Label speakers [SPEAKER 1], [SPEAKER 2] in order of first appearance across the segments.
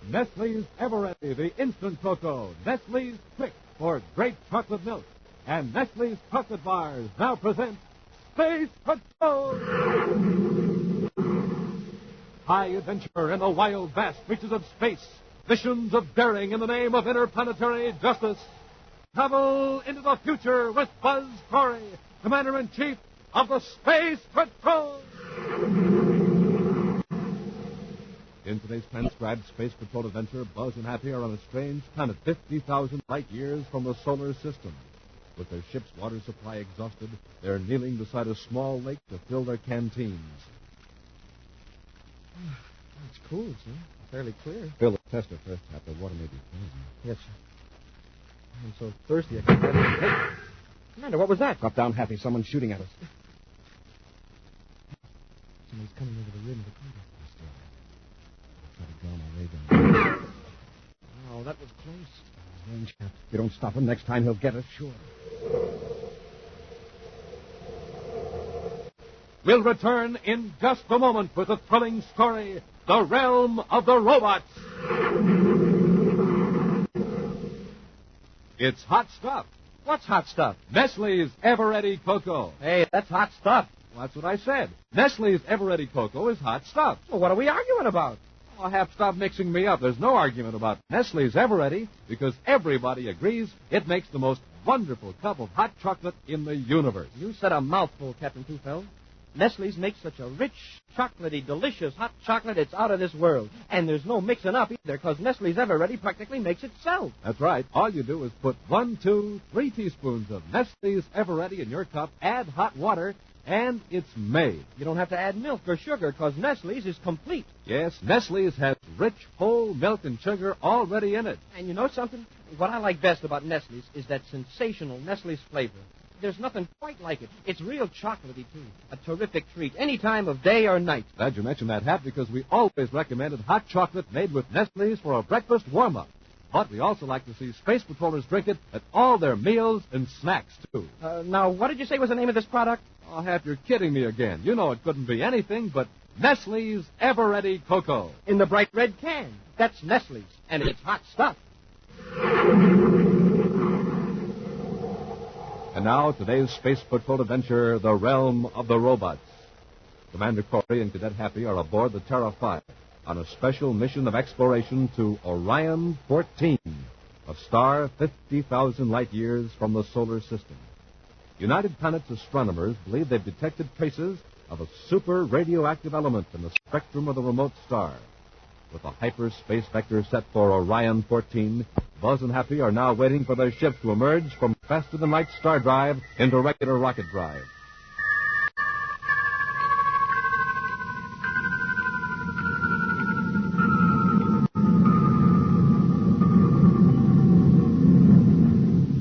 [SPEAKER 1] Nestle's Ever-Ready, the instant cocoa. Nestle's Quick for great chocolate milk. And Nestle's chocolate bars now present Space Patrol! High adventure in the wild, vast reaches of space. Missions of daring in the name of interplanetary justice. Travel into the future with Buzz Corry, Commander-in-Chief of the Space Patrol! In today's transcribed Space Patrol adventure, Buzz and Happy are on a strange planet 50,000 light years from the solar system. With their ship's water supply exhausted, they're kneeling beside a small lake to fill their canteens.
[SPEAKER 2] It's cool, sir. Fairly clear.
[SPEAKER 3] Fill the tester first, Happy. The water may be frozen.
[SPEAKER 2] Yes, sir. I'm so thirsty I can't... Hey! Commander, what was that?
[SPEAKER 3] Drop down, Happy. Someone's shooting at us.
[SPEAKER 2] Someone's coming over the rim of the crater.
[SPEAKER 3] Try to draw my ray gun.
[SPEAKER 2] Oh, that was close.
[SPEAKER 3] Range, Cap. If you don't stop him, next time he'll get us, sure.
[SPEAKER 1] We'll return in just a moment with a thrilling story, The Realm of the Robots. It's hot stuff.
[SPEAKER 2] What's hot stuff?
[SPEAKER 1] Nestle's Ever-Ready Cocoa.
[SPEAKER 2] Hey, that's hot stuff.
[SPEAKER 1] Well, that's what I said. Nestle's Ever-Ready Cocoa is hot stuff.
[SPEAKER 2] Well, what are we arguing about?
[SPEAKER 1] Oh, have stop mixing me up. There's no argument about Nestle's Ever-Ready because everybody agrees it makes the most wonderful cup of hot chocolate in the universe.
[SPEAKER 2] You said a mouthful, Captain Tufeld. Nestle's makes such a rich, chocolatey, delicious hot chocolate it's out of this world. And there's no mixing up either, because Nestle's Ever-Ready practically makes itself.
[SPEAKER 1] That's right. All you do is put 1, 2, 3 teaspoons of Nestle's Ever-Ready in your cup, add hot water, and it's made.
[SPEAKER 2] You don't have to add milk or sugar, because Nestle's is complete.
[SPEAKER 1] Yes, Nestle's has rich, whole milk and sugar already in it.
[SPEAKER 2] And you know something? What I like best about Nestle's is that sensational Nestle's flavor. There's nothing quite like it. It's real chocolatey, too. A terrific treat, any time of day or night.
[SPEAKER 1] Glad you mentioned that, Hap, because we always recommended hot chocolate made with Nestle's for a breakfast warm-up. But we also like to see Space Patrollers drink it at all their meals and snacks, too.
[SPEAKER 2] Now, what did you say was the name of this product?
[SPEAKER 1] Oh, Hap, you're kidding me again. You know it couldn't be anything but Nestle's Ever-Ready Cocoa.
[SPEAKER 2] In the bright red can. That's Nestle's, and it's hot stuff.
[SPEAKER 1] And now, today's Space Patrol adventure, The Realm of the Robots. Commander Corry and Cadet Happy are aboard the Terra 5 on a special mission of exploration to Orion 14, a star 50,000 light years from the solar system. United Planets astronomers believe they've detected traces of a super radioactive element in the spectrum of the remote star. With a hyperspace vector set for Orion 14, Buzz and Happy are now waiting for their ship to emerge from faster-than-light star drive into regular rocket drive.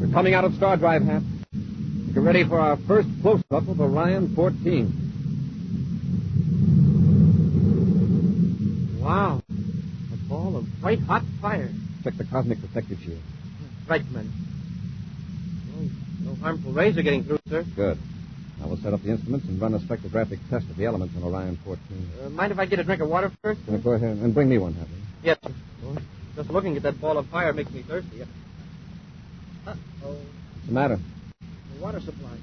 [SPEAKER 3] We're coming out of star drive, Hap. Get ready for our first close-up of Orion 14.
[SPEAKER 2] Wow. A ball of white hot fire.
[SPEAKER 3] Check the cosmic protective shield.
[SPEAKER 2] Right, man. No harmful rays are getting through, sir.
[SPEAKER 3] Good. Now we'll set up the instruments and run a spectrographic test of the elements on Orion 14.
[SPEAKER 2] Mind if I get a drink of water first?
[SPEAKER 3] Go ahead and bring me one, Happy.
[SPEAKER 2] Yes, sir. Well, just looking at that ball of fire makes me thirsty. Uh-oh.
[SPEAKER 3] What's the matter?
[SPEAKER 2] The water supply.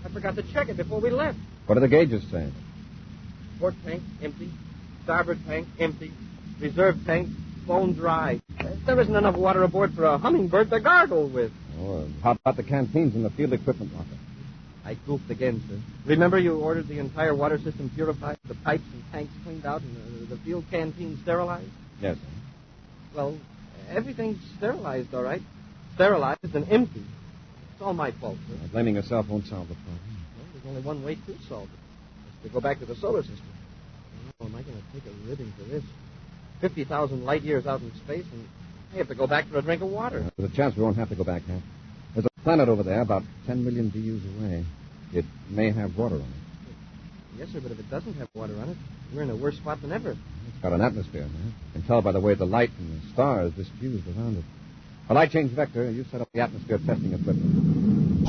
[SPEAKER 2] I forgot to check it before we left.
[SPEAKER 3] What do the gauges say?
[SPEAKER 2] Port tank, empty. Starboard tank, empty. Reserve tank, bone dry. There isn't enough water aboard for a hummingbird to gargle with.
[SPEAKER 3] Oh, how about the canteens and the field equipment locker?
[SPEAKER 2] I goofed again, sir. Remember you ordered the entire water system purified, the pipes and tanks cleaned out, and the field canteen sterilized?
[SPEAKER 3] Yes, sir.
[SPEAKER 2] Well, everything's sterilized, all right. Sterilized and empty. It's all my fault, sir.
[SPEAKER 3] Blaming yourself won't solve the problem.
[SPEAKER 2] Well, there's only one way to solve it. It's to go back to the solar system. Oh, am I going to take a ribbing for this? 50,000 light years out in space, and I have to go back for a drink of water.
[SPEAKER 3] There's a chance we won't have to go back, Hap. There's a planet over there about 10 million DUs away. It may have water on it.
[SPEAKER 2] Yes, sir, but if it doesn't have water on it, we're in a worse spot than ever.
[SPEAKER 3] It's got an atmosphere, man. You can tell by the way the light and the stars diffused around it. A light change vector, you set up the atmosphere testing equipment.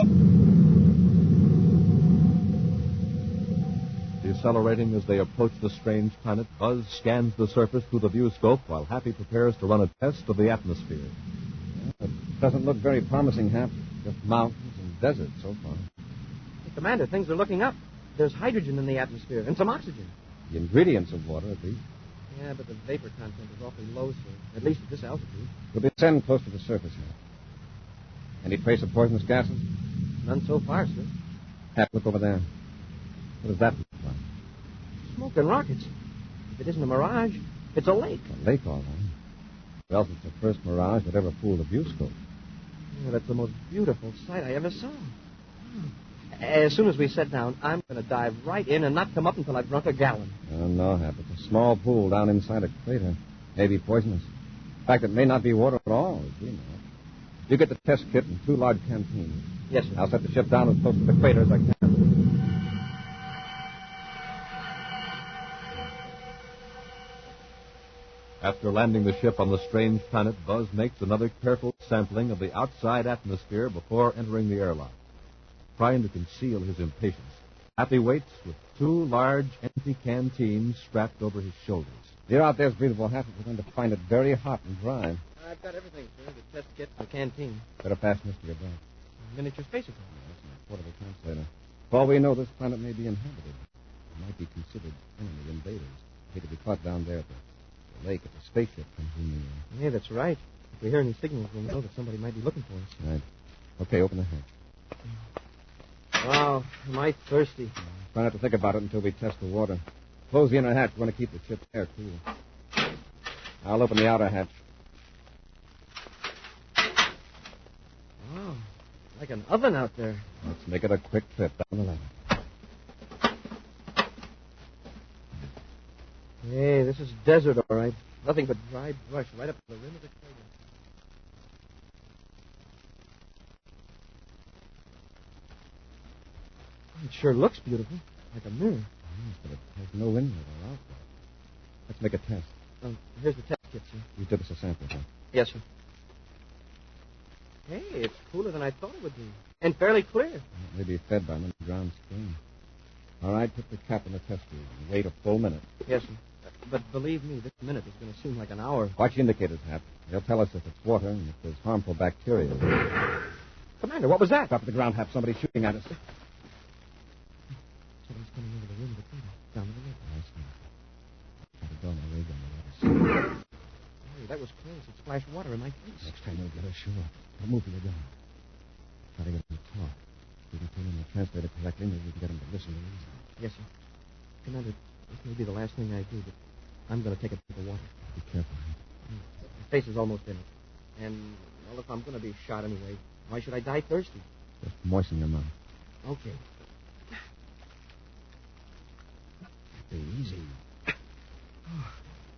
[SPEAKER 1] Decelerating as they approach the strange planet, Buzz scans the surface through the viewscope while Happy prepares to run a test of the atmosphere.
[SPEAKER 3] It doesn't look very promising, Hap. Just mountains and desert so far.
[SPEAKER 2] Hey, Commander, things are looking up. There's hydrogen in the atmosphere and some oxygen.
[SPEAKER 3] The ingredients of water, at least.
[SPEAKER 2] Yeah, but the vapor content is awfully low, sir. At least at this altitude.
[SPEAKER 3] We'll descend close to the surface here. Any trace of poisonous gases?
[SPEAKER 2] None so far, sir.
[SPEAKER 3] Hap, look over there. What does that look like?
[SPEAKER 2] Smoke and rockets. If it isn't a mirage, it's a lake.
[SPEAKER 3] A lake, all right. Or else it's the first mirage that ever fooled a viewscope.
[SPEAKER 2] Yeah, that's the most beautiful sight I ever saw. As soon as we sit down, I'm going to dive right in and not come up until I've drunk a gallon.
[SPEAKER 3] Oh, no, Hap. It's a small pool down inside a crater. Maybe poisonous. In fact, it may not be water at all, as we know. You get the test kit and 2 large canteens.
[SPEAKER 2] Yes, sir.
[SPEAKER 3] I'll set the ship down as close to the crater as I can.
[SPEAKER 1] After landing the ship on the strange planet, Buzz makes another careful sampling of the outside atmosphere before entering the airlock. Trying to conceal his impatience, Happy waits with 2 large empty canteens strapped over his shoulders.
[SPEAKER 3] You're out there's breathable, Hap. We're going to find it very hot and dry.
[SPEAKER 2] I've got everything, sir. The test kit, the canteen.
[SPEAKER 3] Better fasten this to your belt.
[SPEAKER 2] Miniature space equipment.
[SPEAKER 3] That's an portable translator. For all we know, this planet may be inhabited. It might be considered enemy invaders. They could be caught down there at the lake if a spaceship comes in the air.
[SPEAKER 2] Yeah, that's right. If we hear any signals, we'll know that somebody might be looking for us.
[SPEAKER 3] Right. Okay, open the hatch.
[SPEAKER 2] Wow, am I thirsty.
[SPEAKER 3] Try not to think about it until we test the water. Close the inner hatch. We want to keep the ship's air cool. I'll open the outer hatch.
[SPEAKER 2] Wow, like an oven out there.
[SPEAKER 3] Let's make it a quick trip down the ladder.
[SPEAKER 2] Hey, this is desert, all right. Nothing but dry brush right up to the rim of the crater. It sure looks beautiful, like a mirror.
[SPEAKER 3] Yes, but it has no inlet or outlet. Let's make a test.
[SPEAKER 2] Here's the test kit, sir.
[SPEAKER 3] You took us a sample, huh?
[SPEAKER 2] Yes, sir. Hey, it's cooler than I thought it would be. And fairly clear.
[SPEAKER 3] It may be fed by an underground spring. All right, put the cap in the test tube and wait a full minute.
[SPEAKER 2] Yes, sir. But believe me, this minute is going to seem like an hour.
[SPEAKER 3] Watch the indicators, Hap. They'll tell us if it's water and if there's harmful bacteria.
[SPEAKER 2] Commander, what was that?
[SPEAKER 3] Stop at the ground, Hap. Somebody's shooting at us.
[SPEAKER 2] Somebody's coming over the rim of the crater, down to the lake.
[SPEAKER 3] I see. Try to go my rig on the other side.
[SPEAKER 2] Hey, that was close. It splashed water in my face.
[SPEAKER 3] Next time we'll get ashore. Don't move till you're done. Try to get him to talk. If we can put in the translator correctly, maybe we can get him to listen to reason.
[SPEAKER 2] Yes, sir. Commander, this may be the last thing I do, but I'm going to take a drink of water.
[SPEAKER 3] Be careful, Hap.
[SPEAKER 2] My face is almost in it. And, well, if I'm going to be shot anyway, why should I die thirsty?
[SPEAKER 3] Just moisten your mouth.
[SPEAKER 2] Okay.
[SPEAKER 3] Be easy.
[SPEAKER 2] Oh,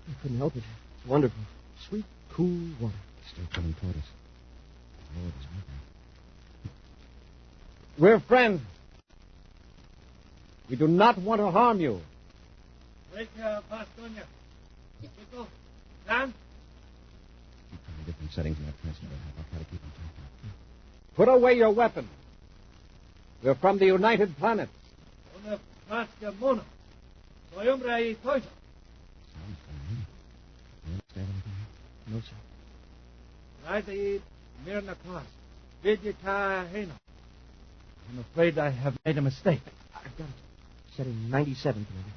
[SPEAKER 2] I couldn't help it. It's wonderful. Sweet, cool water.
[SPEAKER 3] Still coming toward us. The Lord is with us. We're friends. We do not want to harm you.
[SPEAKER 4] Keep trying
[SPEAKER 3] different settings in that translator. I'll try to keep them talking. Put away your weapon. We're from the United Planets. Sounds familiar. You understand anything?
[SPEAKER 2] No, sir.
[SPEAKER 4] I'm afraid I have made a mistake.
[SPEAKER 2] I've got it. Setting 97, Commander.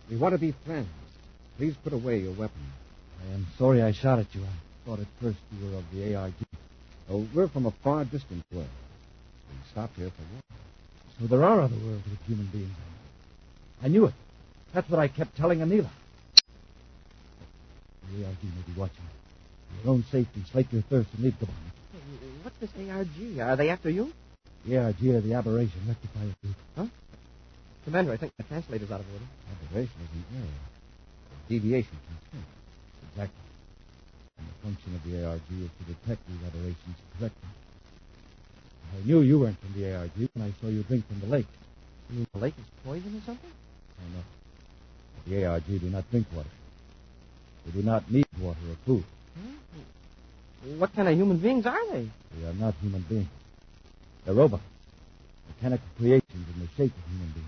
[SPEAKER 3] We want to be friends. Please put away your weapon.
[SPEAKER 4] I am sorry I shot at you. I thought at first you were of the ARG.
[SPEAKER 3] Oh, we're from a far distant world. We stopped here for war.
[SPEAKER 4] So there are other worlds with human beings. I knew it. That's what I kept telling Anila. The ARG may be watching. For your own safety, slake your thirst and leave the bomb.
[SPEAKER 2] What's this ARG? Are they after you?
[SPEAKER 4] The ARG are the aberration rectifier group.
[SPEAKER 2] Huh? Commander, I think the translator's out of order.
[SPEAKER 3] Aberration is an error. Deviation from truth.
[SPEAKER 4] Exactly. And the function of the ARG is to detect these aberrations and correct them. I knew you weren't from the ARG when I saw you drink from the lake.
[SPEAKER 2] You mean the lake is poison or something?
[SPEAKER 4] I know. But the ARG do not drink water. They do not need water or food.
[SPEAKER 2] What kind of human beings are they?
[SPEAKER 4] They are not human beings. They're robots. mechanical creations in the shape of human beings.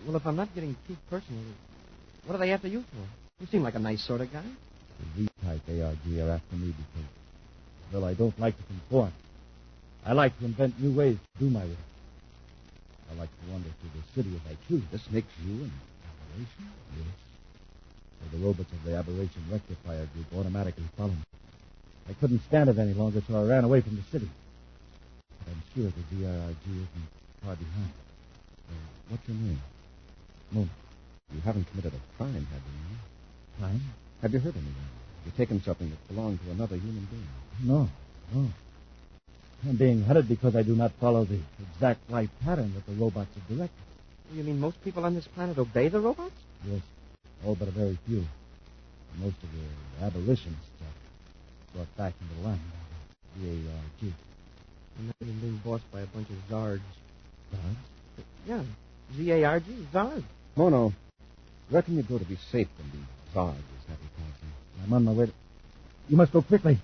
[SPEAKER 2] Well, if I'm not getting too personal, what do they have to you for? You seem like a nice sort of guy.
[SPEAKER 4] The Z-type ARG are after me because, well, I don't like to conform. I like to invent new ways to do my work. I like to wander through the city as I choose.
[SPEAKER 3] This makes you an aberration?
[SPEAKER 4] Yes. So the robots of the aberration rectifier group automatically follow me. I couldn't stand it any longer, so I ran away from the city. But I'm sure the ZRRG isn't far behind.
[SPEAKER 3] What's your name?
[SPEAKER 4] Mona.
[SPEAKER 3] You haven't committed a crime, have you?
[SPEAKER 4] Crime?
[SPEAKER 3] Have you hurt anyone? You've taken something that belonged to another human being.
[SPEAKER 4] No. I'm being hunted because I do not follow the exact life pattern that the robots have directed.
[SPEAKER 2] You mean most people on this planet obey the robots?
[SPEAKER 4] Yes, all but a very few. Most of the abolitionists are brought back into line by the ARG.
[SPEAKER 2] And now you're being bossed by a bunch of Zards.
[SPEAKER 4] Zards?
[SPEAKER 2] Yeah, Z-A-R-G, Zards.
[SPEAKER 3] Mono, where can you go to be safe from the Zards, Happy Osborn?
[SPEAKER 4] I'm on my way to... You must go quickly.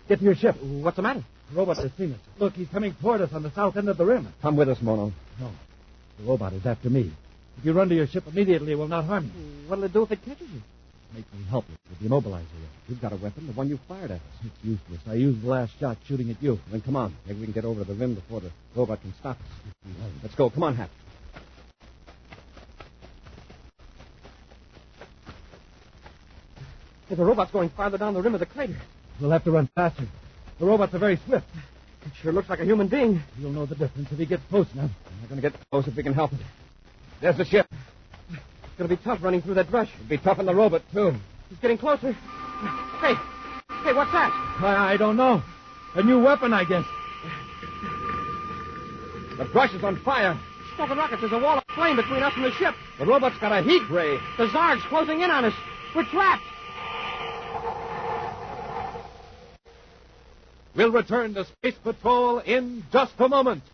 [SPEAKER 4] Get to your ship.
[SPEAKER 2] What's the matter?
[SPEAKER 4] The robot has seen us. Look, he's coming toward us on the south end of the rim.
[SPEAKER 3] Come with us, Mono.
[SPEAKER 4] No. The robot is after me. If you run to your ship immediately, it will not harm you.
[SPEAKER 2] What'll it do if it catches you?
[SPEAKER 4] Make me helpless with the immobilizer.
[SPEAKER 3] You've got a weapon, the one you fired at us.
[SPEAKER 4] It's useless. I used the last shot shooting at you.
[SPEAKER 3] Then come on. Maybe we can get over to the rim before the robot can stop us. Let's go. Come on, Hap.
[SPEAKER 2] Hey, the robot's going farther down the rim of the crater.
[SPEAKER 4] We'll have to run faster. The robots are very swift.
[SPEAKER 2] It sure looks like a human being.
[SPEAKER 4] You'll know the difference if he gets close enough.
[SPEAKER 3] We're not going to get close if we can help it. There's the ship.
[SPEAKER 2] It's going to be tough running through that brush.
[SPEAKER 3] It'll be tough on the robot, too.
[SPEAKER 2] He's getting closer. Hey, what's that?
[SPEAKER 4] I don't know. A new weapon, I guess.
[SPEAKER 3] The brush is on fire.
[SPEAKER 2] Smoking rockets, there's a wall of flame between us and the ship.
[SPEAKER 3] The robot's got a heat ray.
[SPEAKER 2] The Zard's closing in on us. We're trapped.
[SPEAKER 1] We'll return to Space Patrol in just a moment.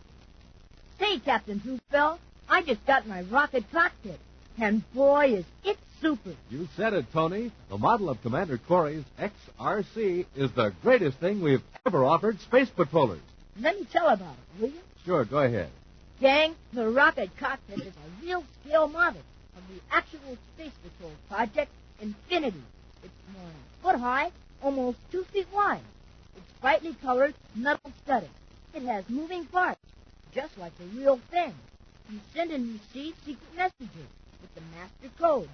[SPEAKER 5] Say, Captain Truthbell, I just got my rocket cockpit. And boy, is it super.
[SPEAKER 1] You said it, Tony. The model of Commander Corry's XRC is the greatest thing we've ever offered space patrollers.
[SPEAKER 5] Let me tell about it, will you?
[SPEAKER 1] Sure, go ahead.
[SPEAKER 5] Gang, the rocket cockpit is a real scale model of the actual Space Patrol project, Infinity. It's more than a foot high, almost 2 feet wide. It's brightly colored, metal studded. It has moving parts, just like the real thing. You send and receive secret messages with the master code.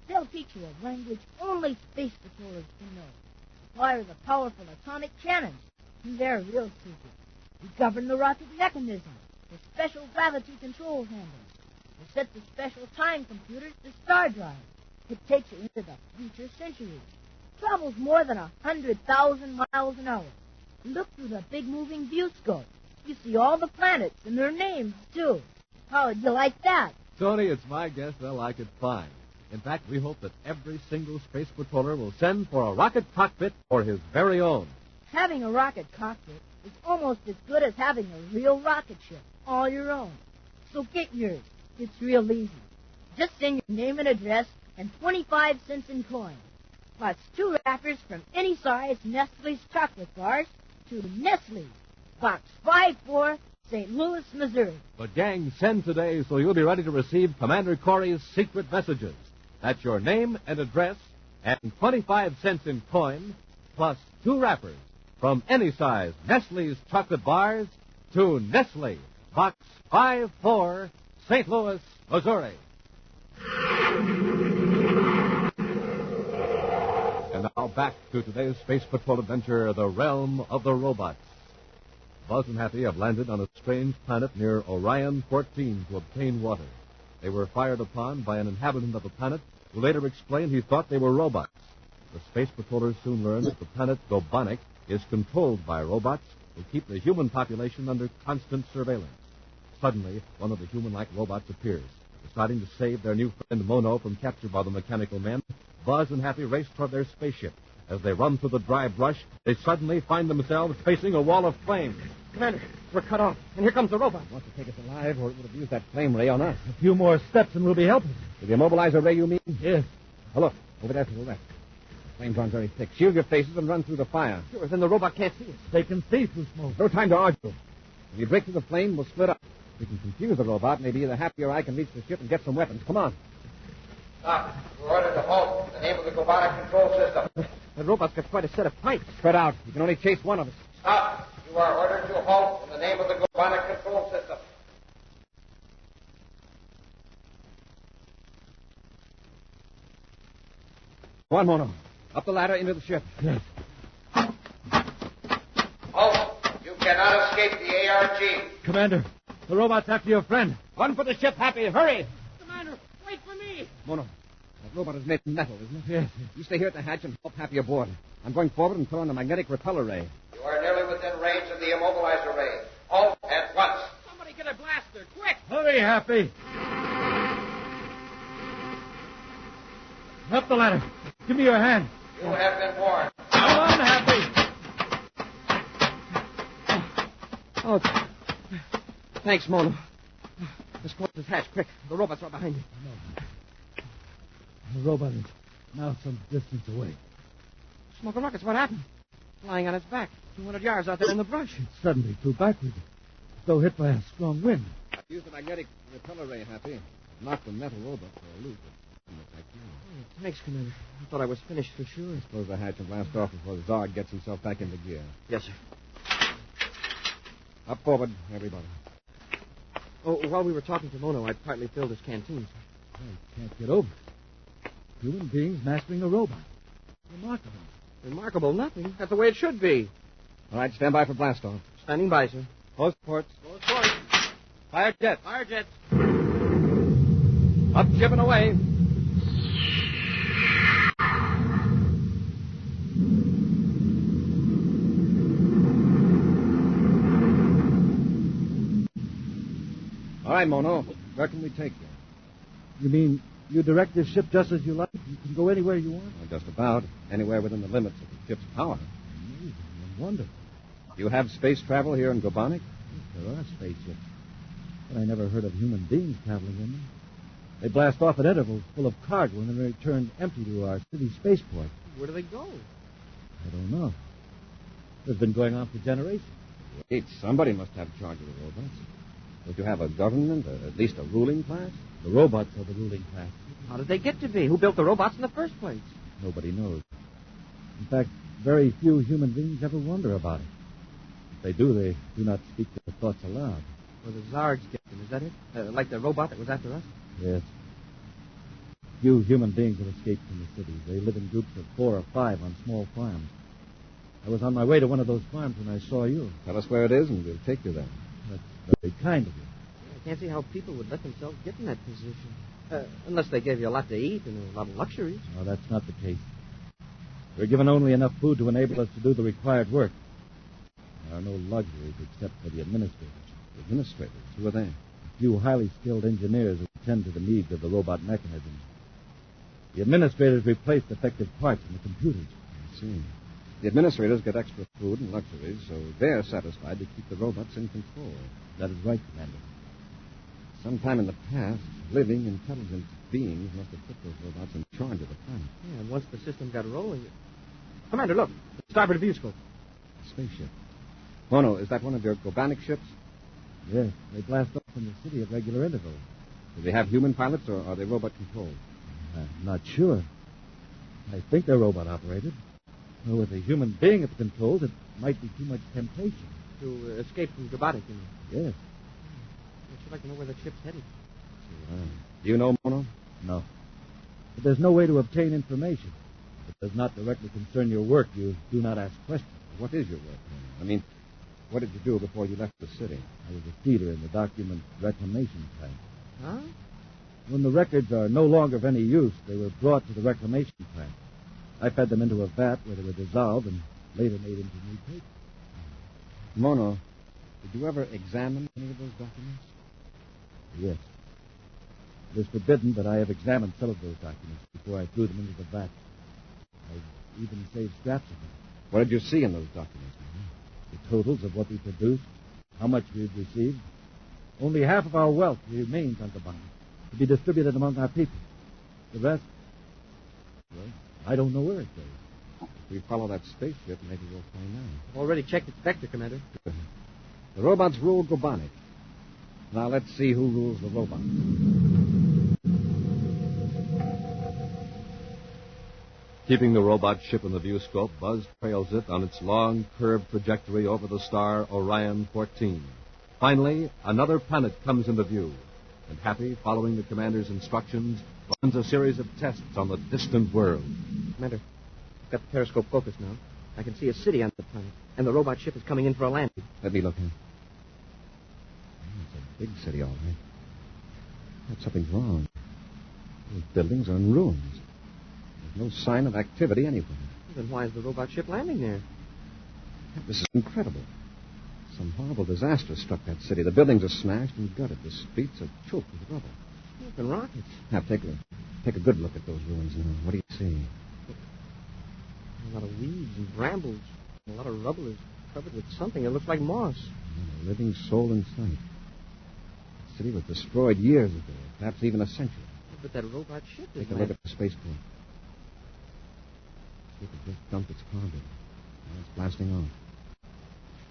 [SPEAKER 5] They'll teach you a language only space patrollers can know. Fire the powerful atomic cannons. They're real secret. You govern the rocket mechanism, the special gravity control handles. You set the special time computers to star drive. It takes you into the future century. Travels more than 100,000 miles an hour. Look through the big moving view scope. You see all the planets and their names, too. How'd you like that?
[SPEAKER 1] Tony, it's my guess they'll like it fine. In fact, we hope that every single space patroller will send for a rocket cockpit for his very own.
[SPEAKER 5] Having a rocket cockpit is almost as good as having a real rocket ship, all your own. So get yours. It's real easy. Just send your name and address and 25 cents in coin. Plus 2 wrappers from any size Nestle's chocolate bars to Nestle. Box 54, St. Louis, Missouri.
[SPEAKER 1] But, gang, send today so you'll be ready to receive Commander Corry's secret messages. That's your name and address and 25 cents in coin, plus 2 wrappers from any size Nestle's chocolate bars to Nestle, Box 54, St. Louis, Missouri. And now back to today's Space Patrol adventure, The Realm of the Robots. Buzz and Happy have landed on a strange planet near Orion 14 to obtain water. They were fired upon by an inhabitant of the planet who later explained he thought they were robots. The space patrollers soon learned that the planet Dobonic is controlled by robots who keep the human population under constant surveillance. Suddenly, one of the human-like robots appears. Deciding to save their new friend Mono from capture by the mechanical men, Buzz and Happy race toward their spaceship. As they run through the dry brush, they suddenly find themselves facing a wall of flame.
[SPEAKER 2] Commander, we're cut off, and here comes the robot.
[SPEAKER 3] Wants to take us alive, or it would have used that flame ray on us.
[SPEAKER 4] A few more steps and we'll be helpless.
[SPEAKER 3] With the immobilizer ray, you mean?
[SPEAKER 4] Yes.
[SPEAKER 3] Oh, look, over there to the left. The flame's on very thick. Shield your faces and run through the fire.
[SPEAKER 2] Sure, then the robot can't see us.
[SPEAKER 4] They can see through smoke.
[SPEAKER 3] No time to argue. When you break through the flame, we'll split up. We can confuse the robot. Maybe either Happy or I can reach the ship and get some weapons. Come on.
[SPEAKER 2] Stop. We're ordered to halt. The name of the robotic control system.
[SPEAKER 3] That robot's got quite a set of pipes. Spread out. You can only chase one of us.
[SPEAKER 2] Stop. You are ordered to halt in the name of the robotic control system.
[SPEAKER 3] Go on, Mono. Up the ladder into the ship.
[SPEAKER 4] Yes.
[SPEAKER 2] Halt. You cannot escape the ARG.
[SPEAKER 4] Commander, the robot's after your friend.
[SPEAKER 3] Run for the ship, Happy. Hurry.
[SPEAKER 6] Commander, wait for me.
[SPEAKER 3] Mono, that robot is made of metal, isn't it?
[SPEAKER 4] Yes.
[SPEAKER 3] You stay here at the hatch and help Happy aboard. I'm going forward and throw on the magnetic repel ray.
[SPEAKER 2] You are nearly within range of the immobilizer ray. Halt at once.
[SPEAKER 6] Somebody get a blaster, quick.
[SPEAKER 4] Hurry, Happy. Up the ladder. Give me your hand.
[SPEAKER 2] You have been warned.
[SPEAKER 4] Come on, Happy.
[SPEAKER 3] Oh, thanks, Mono. Let's close this hatch, quick. The robot's right behind you.
[SPEAKER 4] The robot is now some distance away.
[SPEAKER 3] Smoke and rockets, what happened? Lying on its back, 200 yards out there in the brush.
[SPEAKER 4] It suddenly flew backward, as though hit by a strong wind.
[SPEAKER 3] Use the magnetic repeller ray, Happy. Knock the metal robot for a loop.
[SPEAKER 2] Thanks, Commander. I thought I was finished for sure.
[SPEAKER 3] Close the hatch and blast off before the Zard gets himself back into gear.
[SPEAKER 2] Yes, sir.
[SPEAKER 3] Up forward, everybody.
[SPEAKER 2] Oh, while we were talking to Mono, I partly filled his canteen.
[SPEAKER 4] I can't get over it. Human beings mastering a robot. Remarkable.
[SPEAKER 2] Remarkable nothing. That's the way it should be.
[SPEAKER 3] All right, stand by for blast off.
[SPEAKER 2] Standing by, sir.
[SPEAKER 3] Close ports.
[SPEAKER 2] Close ports.
[SPEAKER 3] Fire jets.
[SPEAKER 2] Fire jets.
[SPEAKER 3] Up ship and away. All right, Mono. Where can we take you?
[SPEAKER 4] You mean you direct this ship just as you like? You can go anywhere you want?
[SPEAKER 3] Well, just about. Anywhere within the limits of the ship's power.
[SPEAKER 4] Amazing and wonderful.
[SPEAKER 3] You have space travel here in Gobonic?
[SPEAKER 4] There are spaceships. But I never heard of human beings traveling in them. They blast off at intervals full of cargo and then return empty to our city spaceport.
[SPEAKER 2] Where do they go?
[SPEAKER 4] I don't know. It's been going on for generations.
[SPEAKER 3] Wait, somebody must have charge of the robots. Don't you have a government, or at least a ruling class?
[SPEAKER 4] The robots are the ruling class.
[SPEAKER 2] How did they get to be? Who built the robots in the first place?
[SPEAKER 4] Nobody knows. In fact, very few human beings ever wonder about it. If they do not speak their thoughts aloud.
[SPEAKER 2] Well, the Zards get them, is that it? Like the robot that was after us?
[SPEAKER 4] Yes. Few human beings have escaped from the cities. They live in groups of 4 or 5 on small farms. I was on my way to one of those farms when I saw you.
[SPEAKER 3] Tell us where it is, and we'll take you there.
[SPEAKER 4] That's very kind of you.
[SPEAKER 2] I can't see how people would let themselves get in that position. Unless they gave you a lot to eat and a lot of luxuries.
[SPEAKER 4] No, that's not the case. We're given only enough food to enable us to do the required work. There are no luxuries except for the administrators.
[SPEAKER 3] The administrators? Who are they?
[SPEAKER 4] A few highly skilled engineers who attend to the needs of the robot mechanism. The administrators replace defective parts in the computers.
[SPEAKER 3] I see. The administrators get extra food and luxuries, so they're satisfied to keep the robots in control.
[SPEAKER 4] That is right, Commander.
[SPEAKER 3] Sometime in the past, living, intelligent beings must have put those robots in charge of the planet.
[SPEAKER 2] Yeah, and once the system got rolling... Commander, look. Starboard view scope.
[SPEAKER 3] A spaceship. Mono, is that one of your Gobanic ships?
[SPEAKER 4] Yes, they blast off from the city at regular intervals.
[SPEAKER 3] Do they have human pilots, or are they robot-controlled?
[SPEAKER 4] I'm not sure. I think they're robot-operated. Though with a human being at the controls, it might be too much temptation.
[SPEAKER 2] To escape from Gobonic, you know.
[SPEAKER 4] Yes.
[SPEAKER 2] I should like to know where the ship's headed.
[SPEAKER 3] Do you know, Mono?
[SPEAKER 4] No. But there's no way to obtain information. If it does not directly concern your work, you do not ask questions.
[SPEAKER 3] What is your work, Mono? I mean, what did you do before you left the city?
[SPEAKER 4] I was a feeder in the document reclamation plant.
[SPEAKER 2] Huh?
[SPEAKER 4] When the records are no longer of any use, they were brought to the reclamation plant. I fed them into a vat where they were dissolved and later made into new paper.
[SPEAKER 3] Mono, did you ever examine any of those documents?
[SPEAKER 4] Yes. It is forbidden, but I have examined some of those documents before I threw them into the vat. I've even saved scraps of them.
[SPEAKER 3] What did you see in those documents, Mono?
[SPEAKER 4] The totals of what we produced, how much we had received. Only half of our wealth remains on the bond to be distributed among our people. The rest, well, I don't know where it goes.
[SPEAKER 3] If we follow that spaceship, maybe we'll find out.
[SPEAKER 2] I've already checked its vector, Commander.
[SPEAKER 3] The robots rule Gobonic. Now let's see who rules the robot.
[SPEAKER 1] Keeping the robot ship in the viewscope, Buzz trails it on its long, curved trajectory over the star Orion 14. Finally, another planet comes into view, and Happy, following the commander's instructions, runs a series of tests on the distant world.
[SPEAKER 2] Commander, I've got the periscope focused now. I can see a city on the planet, and the robot ship is coming in for a landing.
[SPEAKER 3] Let me look in. It's a big city, all right. But something's wrong. Those buildings are in ruins. There's no sign of activity anywhere.
[SPEAKER 2] Then why is the robot ship landing there?
[SPEAKER 3] This is incredible. Some horrible disaster struck that city. The buildings are smashed and gutted. The streets are choked with rubble.
[SPEAKER 2] Smoke and rockets.
[SPEAKER 3] Now, take a good look at those ruins now. What do you see?
[SPEAKER 2] A lot of weeds and brambles. A lot of rubble is covered with something that looks like moss.
[SPEAKER 3] Not a living soul in sight. The city was destroyed years ago, perhaps even a century.
[SPEAKER 2] But that robot ship is...
[SPEAKER 3] Take a look at the spaceport. See if it just dumped its cargo. Now it's blasting off.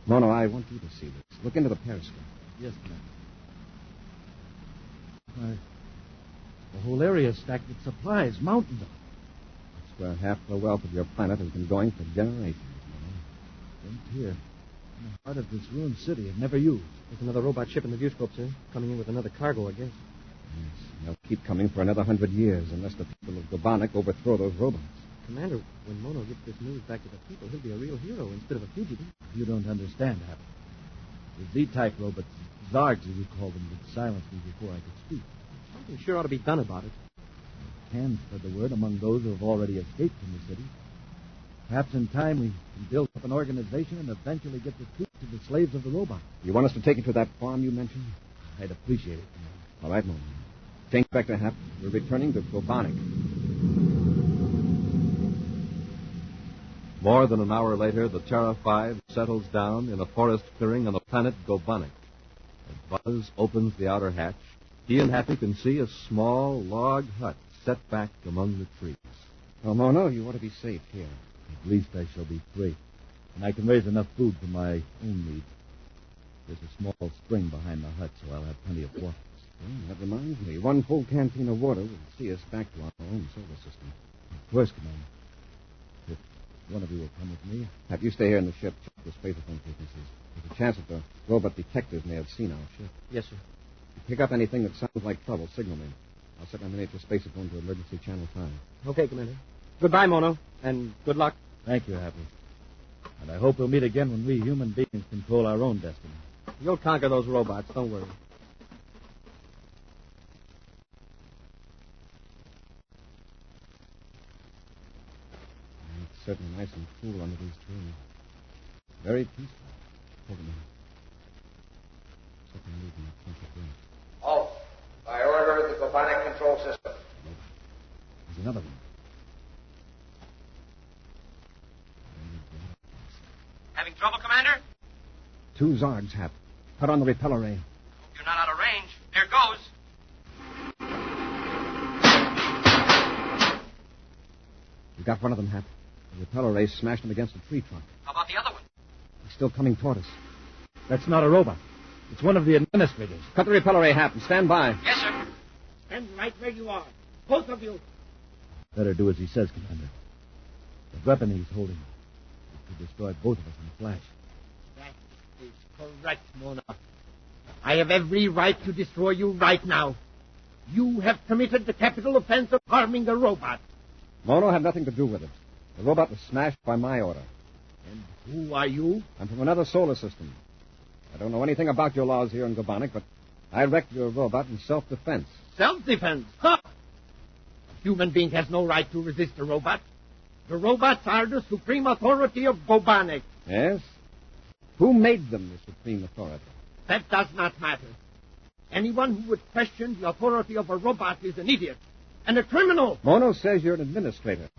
[SPEAKER 3] No, I want you to see this. Look into the periscope.
[SPEAKER 4] Yes, Commander. The whole area is stacked with supplies, mountains of them.
[SPEAKER 3] That's where half the wealth of your planet has been going for generations.
[SPEAKER 4] Dumped here, in the heart of this ruined city, and never used.
[SPEAKER 2] There's another robot ship in the viewscope, sir. Coming in with another cargo, I guess.
[SPEAKER 3] Yes, they'll keep coming for another 100 years unless the people of Gobanic overthrow those robots.
[SPEAKER 2] Commander, when Mono gets this news back to the people, he'll be a real hero instead of a fugitive.
[SPEAKER 4] You don't understand, Happy. The Z-type robots, Zargs as you call them, would silence me before I could speak.
[SPEAKER 2] Something sure ought to be done about it.
[SPEAKER 4] I can spread the word among those who have already escaped from the city. Perhaps in time we can build up an organization and eventually get the truth to the slaves of the robot.
[SPEAKER 3] You want us to take you to that farm you mentioned?
[SPEAKER 4] I'd appreciate it, Commander.
[SPEAKER 3] All right, Mono. Change back to Hap. We're returning to Gobanic.
[SPEAKER 1] More than an hour later, the Terra 5 settles down in a forest clearing on the planet Gobanic. As Buzz opens the outer hatch, he and Happy can see a small log hut set back among the trees.
[SPEAKER 3] Oh, Mono, you ought to be safe here.
[SPEAKER 4] At least I shall be free. And I can raise enough food for my own needs. There's a small spring behind the hut, so I'll have plenty of water.
[SPEAKER 3] Oh, that reminds me. One full canteen of water will see us back to our own solar system.
[SPEAKER 4] Of course, Commander. If one of you will come with me.
[SPEAKER 3] Hap, you stay here in the ship. Check the spacephone frequencies. There's a chance that the robot detectors may have seen our ship.
[SPEAKER 2] Yes, sir.
[SPEAKER 3] If you pick up anything that sounds like trouble, signal me. I'll set my miniature spacephone to emergency channel 5.
[SPEAKER 2] Okay, Commander. Goodbye, Mono, and good luck.
[SPEAKER 4] Thank you, Happy. And I hope we'll meet again when we human beings control our own destiny.
[SPEAKER 2] You'll conquer those robots, don't worry.
[SPEAKER 3] It's certainly nice and cool under these trees. Very peaceful. Hold a minute. Something moving up front of the breath.
[SPEAKER 7] Halt. By order of the Gobanic control system.
[SPEAKER 4] There's another one.
[SPEAKER 6] Having trouble, Commander?
[SPEAKER 3] 2 Zargs, Hap. Cut on the repeller ray.
[SPEAKER 6] Hope you're not out of range. Here goes.
[SPEAKER 3] You got one of them, Hap. The repeller ray smashed him against a tree trunk.
[SPEAKER 6] How about the other one?
[SPEAKER 3] He's still coming toward us.
[SPEAKER 4] That's not a robot. It's one of the administrators.
[SPEAKER 3] Cut the repeller ray, Hap, and stand by.
[SPEAKER 6] Yes, sir.
[SPEAKER 8] Stand right where you are. Both of you.
[SPEAKER 4] Better do as he says, Commander. The weapon he's holding could destroy both of us in a flash.
[SPEAKER 8] That is correct, Mona. I have every right to destroy you right now. You have committed the capital offense of harming a robot.
[SPEAKER 3] Mono had nothing to do with it. The robot was smashed by my order.
[SPEAKER 8] And who are you?
[SPEAKER 3] I'm from another solar system. I don't know anything about your laws here in Gobanic, but I wrecked your robot in self-defense.
[SPEAKER 8] Self-defense. Ha! A human being has no right to resist a robot. The robots are the supreme authority of Gobanic.
[SPEAKER 3] Yes? Who made them the supreme authority?
[SPEAKER 8] That does not matter. Anyone who would question the authority of a robot is an idiot and a criminal.
[SPEAKER 3] Mono says you're an administrator.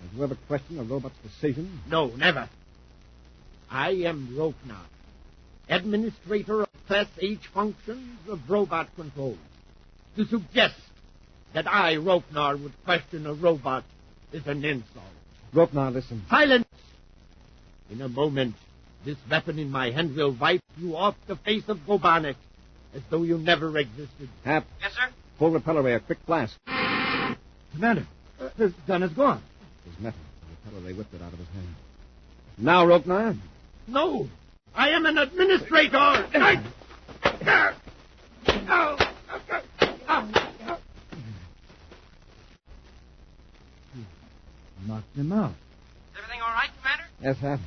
[SPEAKER 3] Have you ever questioned a robot's decision?
[SPEAKER 8] No, never. I am Roknar, administrator of Class H functions of robot control. To suggest that I, Roknar, would question a robot is an insult.
[SPEAKER 3] Roknar, listen.
[SPEAKER 8] Silence! In a moment, this weapon in my hand will wipe you off the face of Gobanic. as though you never existed.
[SPEAKER 3] Hap,
[SPEAKER 6] Yes, sir?
[SPEAKER 3] full repeller ray, a quick blast.
[SPEAKER 4] Commander, his gun is gone.
[SPEAKER 3] His metal. The repeller ray whipped it out of his hand. Now, Ropenar.
[SPEAKER 8] No, I am an administrator.
[SPEAKER 4] Knocked him out.
[SPEAKER 6] Is everything all right, Commander?
[SPEAKER 3] Yes, Hap.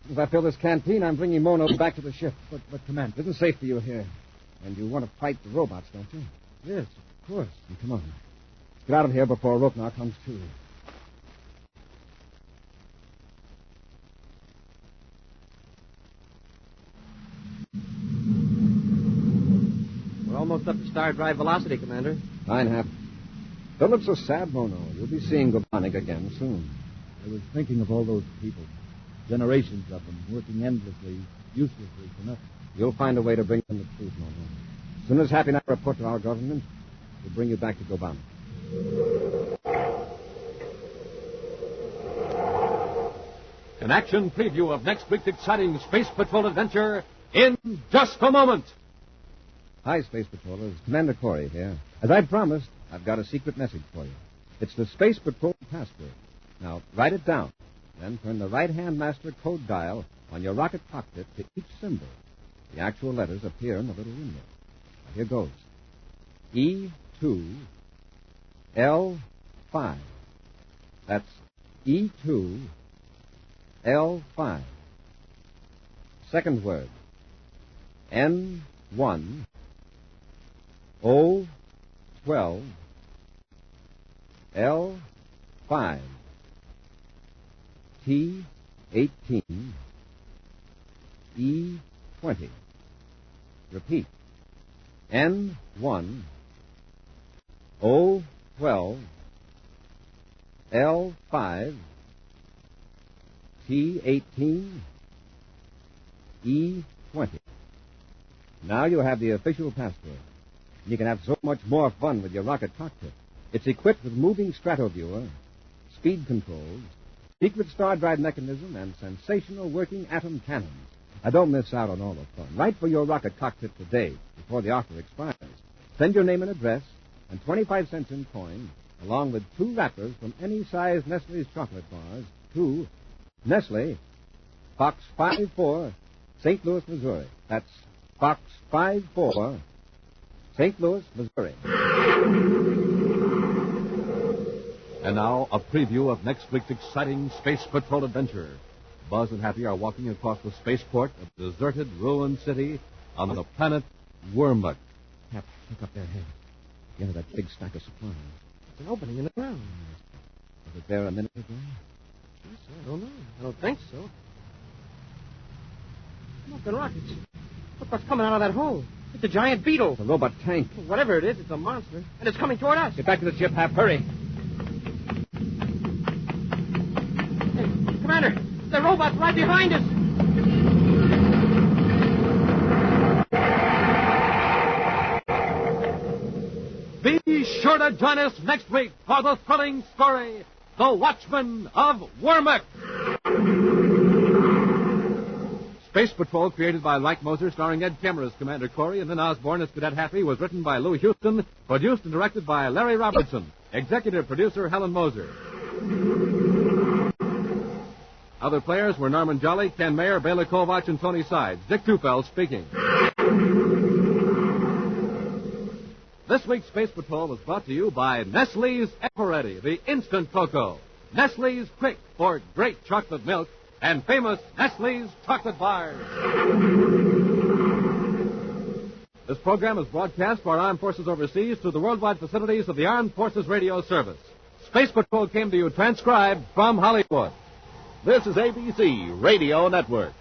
[SPEAKER 3] If I fill this canteen, I'm bringing Mono back to the ship.
[SPEAKER 4] But Commander.
[SPEAKER 3] It isn't safe for you here. And you want to fight the robots, don't you?
[SPEAKER 4] Yes, of course.
[SPEAKER 3] Well, come on. Get out of here before Ropenar comes to.
[SPEAKER 2] We're almost up to star drive velocity, Commander.
[SPEAKER 3] Fine, Hap. Don't look so sad, Mono. You'll be seeing Gobonic again soon.
[SPEAKER 4] I was thinking of all those people. Generations of them, working endlessly, uselessly for nothing.
[SPEAKER 3] You'll find a way to bring them the truth, Mono. As soon as Happy and I report to our government, we'll bring you back to Gobonic.
[SPEAKER 1] An action preview of next week's exciting Space Patrol adventure in just a moment.
[SPEAKER 3] Hi, Space Patrollers. Commander Corry here. As I promised, I've got a secret message for you. It's the Space Patrol password. Now, write it down. Then turn the right-hand master code dial on your rocket cockpit to each symbol. The actual letters appear in the little window. Now, here goes. E2, L5. That's E2, L5. Second word. N1, O12, L5, T18, E20. Repeat. N1, O12, L5, T18, E20. Now you have the official password. You can have so much more fun with your rocket cockpit. It's equipped with moving stratoviewer, speed controls, secret star drive mechanism, and sensational working atom cannons. Now, don't miss out on all the fun. Write for your rocket cockpit today, before the offer expires. Send your name and address, and 25 cents in coin, along with 2 wrappers from any size Nestle's chocolate bars, to Nestle, Box 54, St. Louis, Missouri. That's Box 54, St. Louis, Missouri.
[SPEAKER 1] And now, a preview of next week's exciting Space Patrol adventure. Buzz and Happy are walking across the spaceport of the deserted, ruined city on the planet Wormuk.
[SPEAKER 3] Hap, look up there ahead. The end of that big stack of supplies.
[SPEAKER 2] It's an opening in the ground.
[SPEAKER 3] Was it there a minute ago?
[SPEAKER 2] Yes, I don't know. I don't think so. Smoking rockets. Look what's coming out of that hole. It's a giant beetle.
[SPEAKER 3] It's a robot tank.
[SPEAKER 2] Whatever it is, it's a monster. And it's coming toward us.
[SPEAKER 3] Get back to the ship, Hap. Hurry.
[SPEAKER 2] Hey, Commander, the robot's right behind us.
[SPEAKER 1] Be sure to join us next week for the thrilling story, The Watchman of Wormuk. Space Patrol, created by Mike Moser, starring Ed Kemmer as Commander Corry and Lynn Osborn as Cadet Happy, was written by Lou Houston, produced and directed by Larry Robertson, executive producer Helen Moser. Other players were Norman Jolly, Ken Mayer, Bela Kovac, and Tony Sides. Dick Tufeld speaking. This week's Space Patrol was brought to you by Nestle's Eveready, the instant cocoa. Nestle's Quick for great chocolate milk, and famous Nestle's chocolate bars. This program is broadcast for our armed forces overseas through the worldwide facilities of the Armed Forces Radio Service. Space Patrol came to you transcribed from Hollywood.
[SPEAKER 9] This is ABC Radio Network.